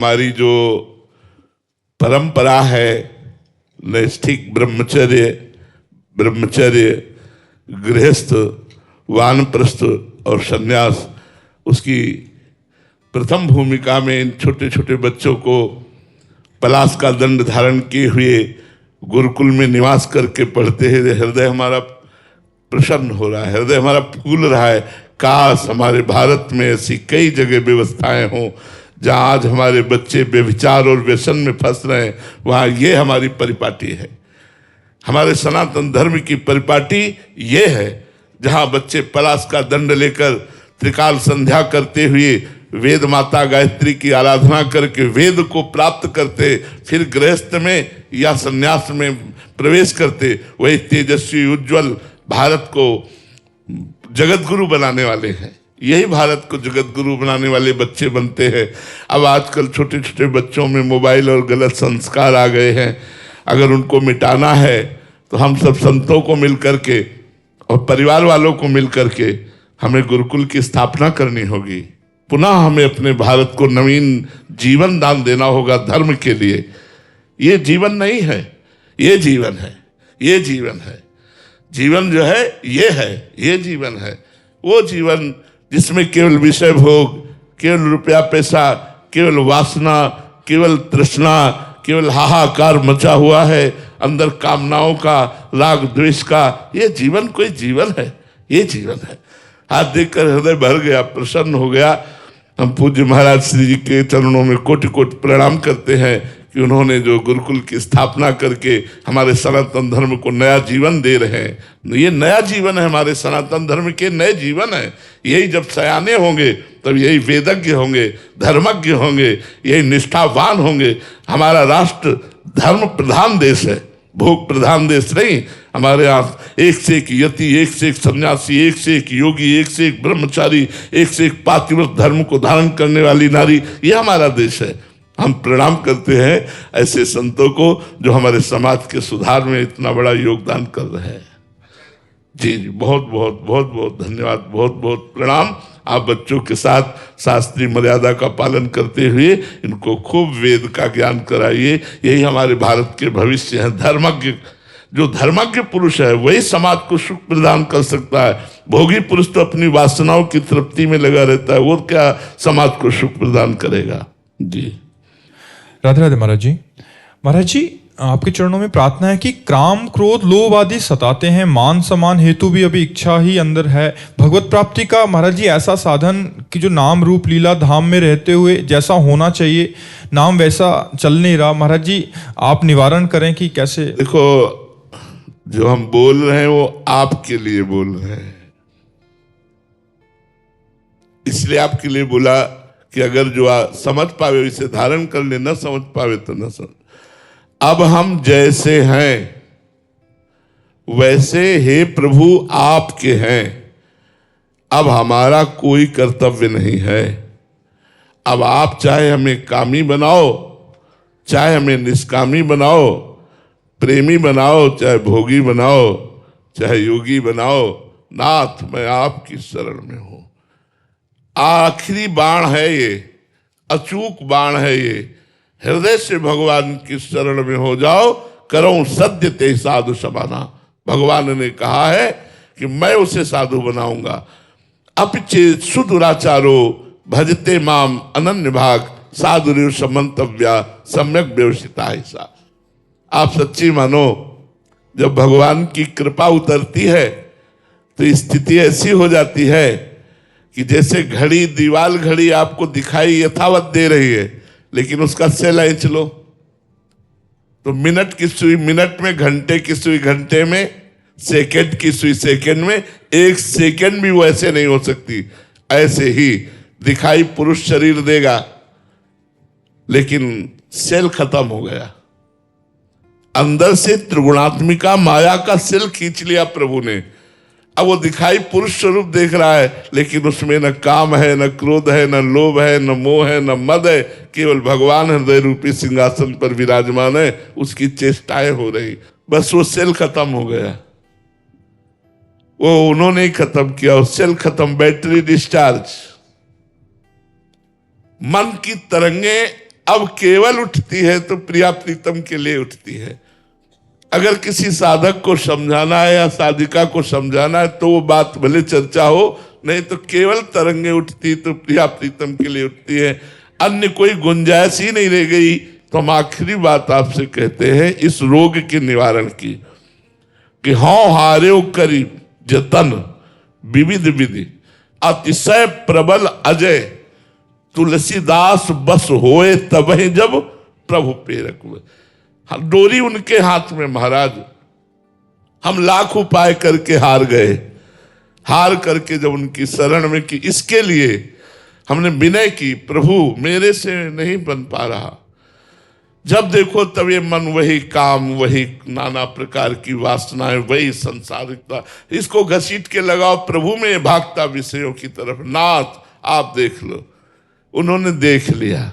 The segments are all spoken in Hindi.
हमारी जो परंपरा है नैष्ठिक ब्रह्मचर्य गृहस्थ वानप्रस्थ और सन्यास, उसकी प्रथम भूमिका में इन छोटे छोटे बच्चों को पलाश का दंड धारण किए हुए गुरुकुल में निवास करके पढ़ते हैं। हृदय हमारा प्रसन्न हो रहा है, हृदय हमारा फूल रहा है। काश हमारे भारत में ऐसी कई जगह व्यवस्थाएं हों जहाँ आज हमारे बच्चे व्यभिचार और व्यसन में फंस रहे हैं। वहाँ ये हमारी परिपाटी है, हमारे सनातन धर्म की परिपाटी ये है, जहाँ बच्चे पलाश का दंड लेकर त्रिकाल संध्या करते हुए वेद माता गायत्री की आराधना करके वेद को प्राप्त करते, फिर गृहस्थ में या संन्यास में प्रवेश करते, वही तेजस्वी उज्जवल भारत को जगत गुरु बनाने वाले हैं। यही भारत को जगत गुरु बनाने वाले बच्चे बनते हैं। अब आजकल छोटे छोटे बच्चों में मोबाइल और गलत संस्कार आ गए हैं। अगर उनको मिटाना है तो हम सब संतों को मिल करके और परिवार वालों को मिल करके हमें गुरुकुल की स्थापना करनी होगी। पुनः हमें अपने भारत को नवीन जीवन दान देना होगा धर्म के लिए। ये जीवन नहीं है, ये जीवन है, ये जीवन है। जीवन जो है ये जीवन है। वो जीवन जिसमें केवल विषय भोग, केवल रुपया पैसा, केवल वासना, केवल तृष्णा, केवल हाहाकार मचा हुआ है, अंदर कामनाओं का, राग द्वेष का। ये जीवन कोई जीवन है? ये जीवन है। हाथ देखकर हृदय भर गया, प्रसन्न हो गया। हम पूज्य महाराज श्री जी के चरणों में कोटि कोटि प्रणाम करते हैं कि उन्होंने जो गुरुकुल की स्थापना करके हमारे सनातन धर्म को नया जीवन दे रहे हैं। ये नया जीवन है, हमारे सनातन धर्म के नए जीवन है। यही जब सयाने होंगे तब यही वेदज्ञ होंगे, धर्मज्ञ होंगे, यही निष्ठावान होंगे। हमारा राष्ट्र धर्म प्रधान देश है, भोग प्रधान देश नहीं। हमारे यहाँ एक से एक यति, एक से एक सन्यासी, एक से एक योगी, एक से एक ब्रह्मचारी, एक से एक पातिव्रत धर्म को धारण करने वाली नारी, ये हमारा देश है। हम प्रणाम करते हैं ऐसे संतों को जो हमारे समाज के सुधार में इतना बड़ा योगदान कर रहे हैं। जी जी, बहुत बहुत बहुत बहुत धन्यवाद, बहुत बहुत प्रणाम। आप बच्चों के साथ शास्त्रीय मर्यादा का पालन करते हुए इनको खूब वेद का ज्ञान कराइए। यही हमारे भारत के भविष्य है। धर्मज्ञ, जो धर्मज्ञ पुरुष है वही समाज को सुख प्रदान कर सकता है। भोगी पुरुष तो अपनी वासनाओं की तृप्ति में लगा रहता है, वो क्या समाज को सुख प्रदान करेगा। जी राधे राधे महाराज जी। महाराज जी, आपके चरणों में प्रार्थना है कि काम क्रोध लोभ आदि सताते हैं, मान सम्मान हेतु भी अभी इच्छा ही अंदर है। भगवत प्राप्ति का महाराज जी ऐसा साधन कि जो नाम रूप लीला धाम में रहते हुए जैसा होना चाहिए नाम वैसा चल नहीं रहा। महाराज जी आप निवारण करें कि कैसे। देखो, जो हम बोल रहे हैं वो आपके लिए बोल रहे हैं, इसलिए आपके लिए बोला कि अगर जो समझ पावे इसे धारण कर ले, न समझ पावे तो न समझ। अब हम जैसे हैं वैसे हे प्रभु आपके हैं। अब हमारा कोई कर्तव्य नहीं है। अब आप चाहे हमें कामी बनाओ, चाहे हमें निष्कामी बनाओ, प्रेमी बनाओ, चाहे भोगी बनाओ, चाहे योगी बनाओ, नाथ मैं आपकी शरण में हूं। आखिरी बाण है ये, अचूक बाण है ये। हृदय से भगवान की शरण में हो जाओ, करो सद्य ते साधु समाना। भगवान ने कहा है कि मैं उसे साधु बनाऊंगा। अपिचे सुदुराचारो भजते माम अनन्य भाग, साधु समंतव्या सम्यक व्यवसिता ऐसा। आप सच्ची मानो, जब भगवान की कृपा उतरती है तो स्थिति ऐसी हो जाती है कि जैसे घड़ी, दीवाल घड़ी आपको दिखाई यथावत दे रही है, लेकिन उसका सेल इंच लो तो मिनट की सुई मिनट में, घंटे की सुई घंटे में, सेकंड की सुई सेकंड में, एक सेकंड भी वो ऐसे नहीं हो सकती। ऐसे ही दिखाई पुरुष शरीर देगा, लेकिन सेल खत्म हो गया। अंदर से त्रिगुणात्मिका माया का सेल खींच लिया प्रभु ने। अब वो दिखाई पुरुष स्वरूप देख रहा है, लेकिन उसमें न काम है, न क्रोध है, न लोभ है, न मोह है, न मद है। केवल भगवान हृदय रूपी सिंहासन पर विराजमान है, उसकी चेष्टाएं हो रही। बस वो सेल खत्म हो गया, वो उन्होंने ही खत्म किया। वो सेल खत्म, बैटरी डिस्चार्ज। मन की तरंगे अब केवल उठती है तो प्रिया प्रीतम के लिए उठती है। अगर किसी साधक को समझाना है या साधिका को समझाना है तो वो बात भले चर्चा हो, नहीं तो केवल तरंगे उठती तो प्रिया प्रीतम के लिए उठती है, अन्य कोई गुंजाइश ही नहीं रह गई। तो हम आखिरी बात आपसे कहते हैं इस रोग के निवारण की कि हाँ हारे करी जतन विविध विधि अतिशय प्रबल अजय तुलसीदास बस होए तबहि जब प्रभु प्रेरक हुए। डोरी उनके हाथ में महाराज। हम लाख उपाय करके हार गए, हार करके जब उनकी शरण में की, इसके लिए हमने विनय की, प्रभु मेरे से नहीं बन पा रहा। जब देखो तब ये मन वही काम, वही नाना प्रकार की वासनाएं, वही संसारिकता, इसको घसीट के लगाओ प्रभु में भागता विषयों की तरफ। नाथ आप देख लो। उन्होंने देख लिया,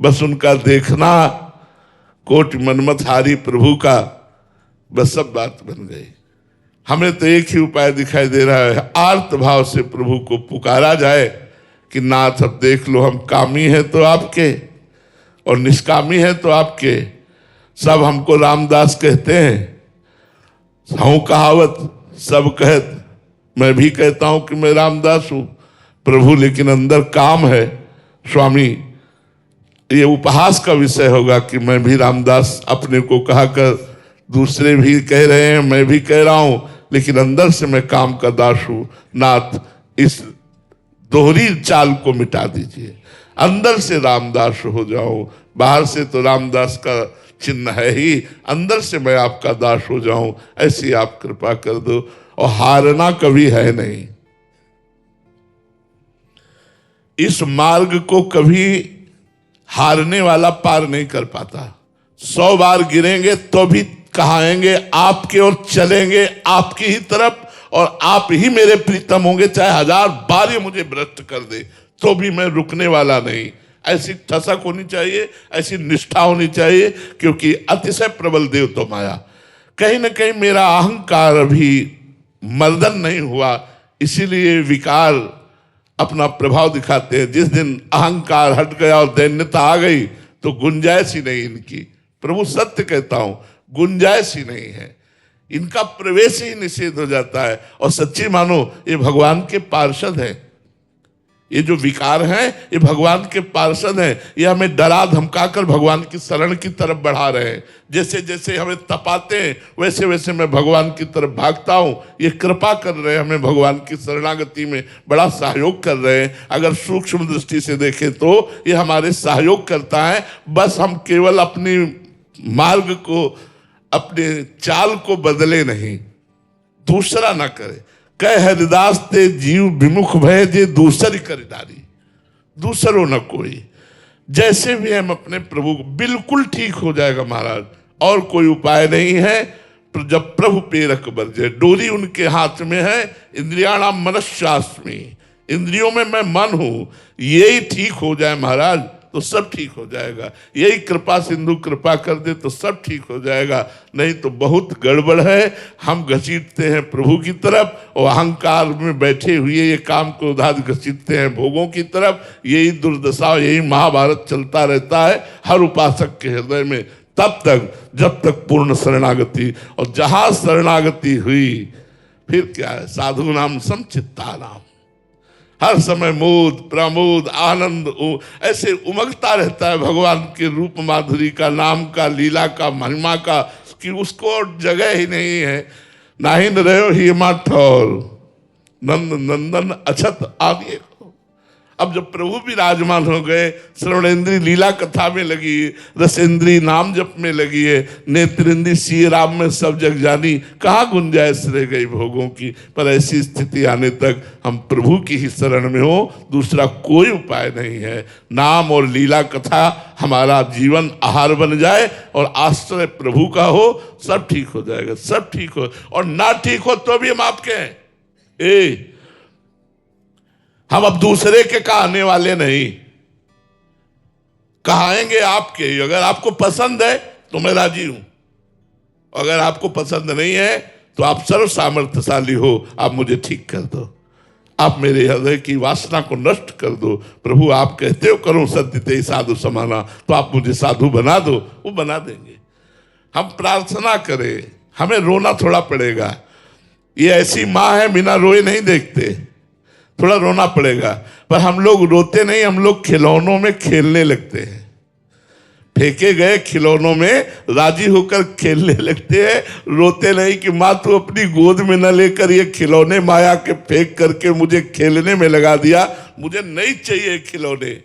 बस उनका देखना कोटि मनमत हारी प्रभु का, बस सब बात बन गई। हमें तो एक ही उपाय दिखाई दे रहा है, आर्त भाव से प्रभु को पुकारा जाए कि नाथ अब देख लो, हम कामी हैं तो आपके और निष्कामी है तो आपके। सब हमको रामदास कहते हैं, हूं कहावत सब कहत, मैं भी कहता हूं कि मैं रामदास हूं प्रभु, लेकिन अंदर काम है स्वामी। ये उपहास का विषय होगा कि मैं भी रामदास अपने को कहा कर, दूसरे भी कह रहे हैं, मैं भी कह रहा हूं, लेकिन अंदर से मैं काम का दास हूं। नाथ इस दोहरी चाल को मिटा दीजिए, अंदर से रामदास हो जाऊं। बाहर से तो रामदास का चिन्ह है ही, अंदर से मैं आपका दास हो जाऊं, ऐसी आप कृपा कर दो। और हारना कभी है नहीं, इस मार्ग को कभी हारने वाला पार नहीं कर पाता। 100 बार गिरेंगे तो भी कहाएंगे आपके और चलेंगे आपकी ही तरफ, और आप ही मेरे प्रीतम होंगे, चाहे 1000 बार ये मुझे भ्रष्ट कर दे तो भी मैं रुकने वाला नहीं। ऐसी ठसक होनी चाहिए, ऐसी निष्ठा होनी चाहिए, क्योंकि अतिशय प्रबल देव तो माया। कहीं ना कहीं मेरा अहंकार अभी मर्दन नहीं हुआ, इसीलिए विकार अपना प्रभाव दिखाते हैं। जिस दिन अहंकार हट गया और दैन्यता आ गई तो गुंजाइश ही नहीं इनकी। प्रभु सत्य कहता हूं, गुंजाइश ही नहीं है, इनका प्रवेश ही निषेध हो जाता है। और सच्ची मानो ये भगवान के पार्षद हैं, ये जो विकार हैं ये भगवान के पार्षद हैं। ये हमें डरा धमकाकर भगवान की शरण की तरफ बढ़ा रहे हैं। जैसे जैसे हमें तपाते हैं वैसे वैसे मैं भगवान की तरफ भागता हूं। ये कृपा कर रहे हैं, हमें भगवान की शरणागति में बड़ा सहयोग कर रहे हैं। अगर सूक्ष्म दृष्टि से देखें तो ये हमारे सहयोग करता है। बस हम केवल अपनी मार्ग को, अपने चाल को बदले नहीं, दूसरा ना करे। कह हरिदास ते जीव विमुख भय जे दूसरी करिदारी, दूसरो न कोई। जैसे भी हम अपने प्रभु को, बिल्कुल ठीक हो जाएगा महाराज, और कोई उपाय नहीं है। जब प्रभु प्रेरक बरजे, डोरी उनके हाथ में है। इंद्रियाणाम मनश्चास्मि, इंद्रियों में मैं मन हूं, यही ठीक हो जाए महाराज तो सब ठीक हो जाएगा। यही कृपा सिंधु कृपा कर दे तो सब ठीक हो जाएगा, नहीं तो बहुत गड़बड़ है। हम घसीटते हैं प्रभु की तरफ और अहंकार में बैठे हुए ये काम को उधार घसीटते हैं भोगों की तरफ। यही दुर्दशा, यही महाभारत चलता रहता है हर उपासक के हृदय में, तब तक जब तक पूर्ण शरणागति। और जहां शरणागति हुई फिर क्या है, साधु नाम समचित्ता नाम, हर समय मोद प्रमोद आनंद ऐसे उमगता रहता है भगवान के रूप माधुरी का, नाम का, लीला का, महिमा का, कि उसको जगह ही नहीं है। नाहिन रहो ही माठौर नंद नंदन अछत आदि। अब जब प्रभु विराजमान हो गए, श्रवणेन्द्री लीला कथा में लगी, रसेंद्री नाम जप में लगी है, नेत्रेंद्री श्री राम में सब जग जानी, कहाँ गुंजाइश रह गई भोगों की। पर ऐसी स्थिति आने तक हम प्रभु की ही शरण में हो, दूसरा कोई उपाय नहीं है। नाम और लीला कथा हमारा जीवन आहार बन जाए और आश्रय प्रभु का हो, सब ठीक हो जाएगा, सब ठीक हो। और ना ठीक हो तो भी हम आपके हैं। हम अब दूसरे के कहने वाले नहीं, कहाएंगे आपके। अगर आपको पसंद है तो मैं राजी हूं, अगर आपको पसंद नहीं है तो आप सर्व सामर्थ्यशाली हो, आप मुझे ठीक कर दो। आप मेरे हृदय की वासना को नष्ट कर दो। प्रभु आप कहते हो करो सत्य ते साधु समाना, तो आप मुझे साधु बना दो। वो बना देंगे। हम प्रार्थना करें, हमें रोना थोड़ा पड़ेगा। ये ऐसी माँ है बिना रोए नहीं देखते, थोड़ा रोना पड़ेगा। पर हम लोग रोते नहीं, हम लोग खिलौनों में खेलने लगते हैं। फेंके गए खिलौनों में राजी होकर खेलने लगते हैं, रोते नहीं कि माँ तू अपनी गोद में न लेकर ये खिलौने माया के फेंक करके मुझे खेलने में लगा दिया। मुझे नहीं चाहिए खिलौने,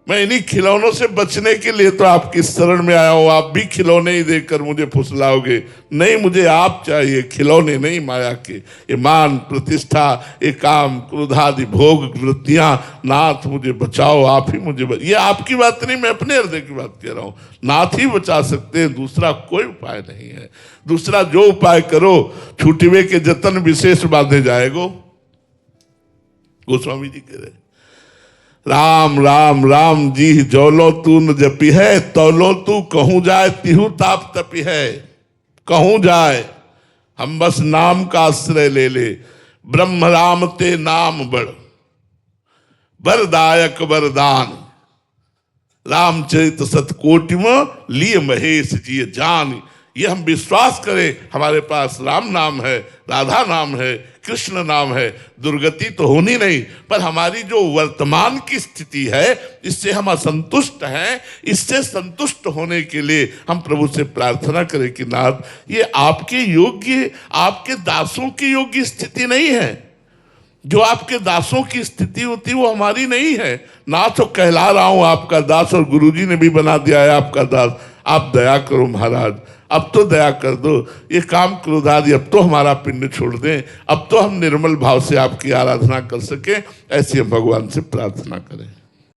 मैं इन्हीं खिलौनों से बचने के लिए तो आपकी शरण में आया हूं। आप भी खिलौने ही देकर मुझे फुसलाओगे, नहीं मुझे आप चाहिए, खिलौने नहीं माया के। ये मान प्रतिष्ठा, ये काम क्रोधादि भोग वृत्तियां, नाथ मुझे बचाओ, आप ही मुझे ये आपकी बात नहीं, मैं अपने हृदय की बात कह रहा हूं। नाथ ही बचा सकते हैं, दूसरा कोई उपाय नहीं है। दूसरा जो उपाय करो छूटिवे के जतन विशेष बांधे जाएगो, गोस्वामी जी कह रहे। राम राम राम जी जौलो तू न जपी है, तौलो तू कहूं जाए तिहु ताप तपी है। कहूं जाए हम बस नाम का आश्रय ले ले, ब्रह्म राम ते नाम बड़ वरदायक वरदान। रामचरित सतकोटि में लिए महेश जी जान। ये हम विश्वास करें, हमारे पास राम नाम है, राधा नाम है, कृष्ण नाम है। दुर्गति तो होनी नहीं, पर हमारी जो वर्तमान की स्थिति है इससे हम असंतुष्ट हैं। इससे संतुष्ट होने के लिए हम प्रभु से प्रार्थना करें कि नाथ ये आपके योग्य, आपके दासों की योग्य स्थिति नहीं है। जो आपके दासों की स्थिति होती वो हमारी नहीं है। ना तो कहला रहा हूं आपका दास, और गुरुजी ने भी बना दिया है आपका दास। आप दया करो महाराज, अब तो दया कर दो। ये काम क्रोधादि अब तो हमारा पिंड छोड़ दें, अब तो हम निर्मल भाव से आपकी आराधना कर सकें। ऐसी हम भगवान से प्रार्थना करें।